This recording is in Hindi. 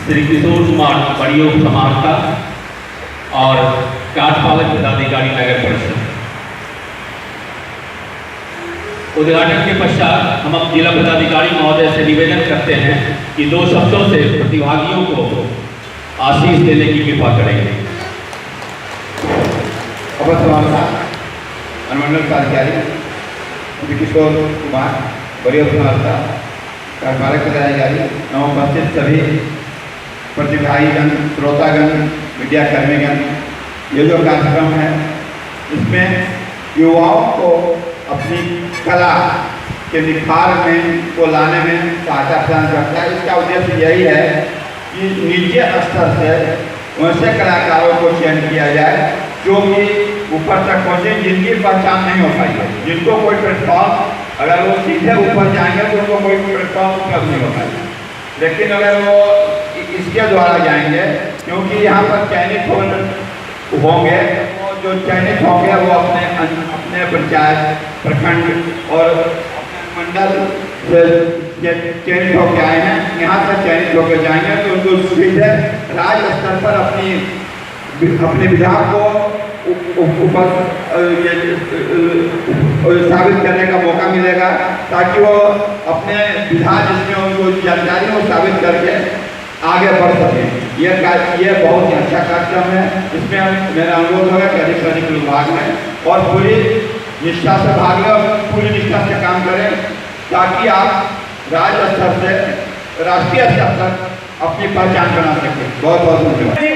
श्री किशोर कुमार परियोग समाहर्ता और कार्यपालक पदाधिकारी नगर परिषद। उद्घाटन के पश्चात हम अब जिला पदाधिकारी महोदय से निवेदन करते हैं कि 2 शब्दों से प्रतिभागियों को आशीष देने की कृपा करेंगे। अनुमंडल कार्यालय श्री किशोर कुमार परियोग समाहर्ता कार्यपालक पदाधिकारी एवं उपस्थित सभी प्रतिभागीगण, श्रोतागण, मीडिया कर्मीगण, ये जो कार्यक्रम है इसमें युवाओं को अपनी कला के निखार में को लाने में सहायता प्रदान करता है। इसका उद्देश्य यही है कि निजी स्तर से वैसे कलाकारों को चयन किया जाए जो कि ऊपर तक पहुँचे, जिनकी पहचान नहीं हो पाई है, जिनको कोई प्लेटफॉर्म, अगर वो सीधे ऊपर जाएंगे तो उनको कोई प्लेटफॉर्म उपलब्ध नहीं हो पाएगा। लेकिन अगर वो इसके द्वारा जाएंगे, क्योंकि यहाँ पर चयनित होंगे, वो जो चयनित होंगे वो अपने पंचायत, प्रखंड और अपने मंडल से चयनित होकर आए हैं, यहाँ से चयनित होकर जाएंगे तो उनको सीधे राज्य स्तर पर अपने विधान को साबित करने का मौका मिलेगा, ताकि वो अपने विधान जिसमें उनको जानकारी वो साबित करके आगे बढ़ सके। ये बहुत ही अच्छा कार्यक्रम है। इसमें मेरा अनुरोध होगा कि अधिक से अधिक लोग भाग लें और पूरी निष्ठा से भाग लें और पूरी निष्ठा से काम करें, ताकि आप राज्य स्तर से राष्ट्रीय स्तर तक अपनी पहचान बना सकें। बहुत बहुत धन्यवाद। Be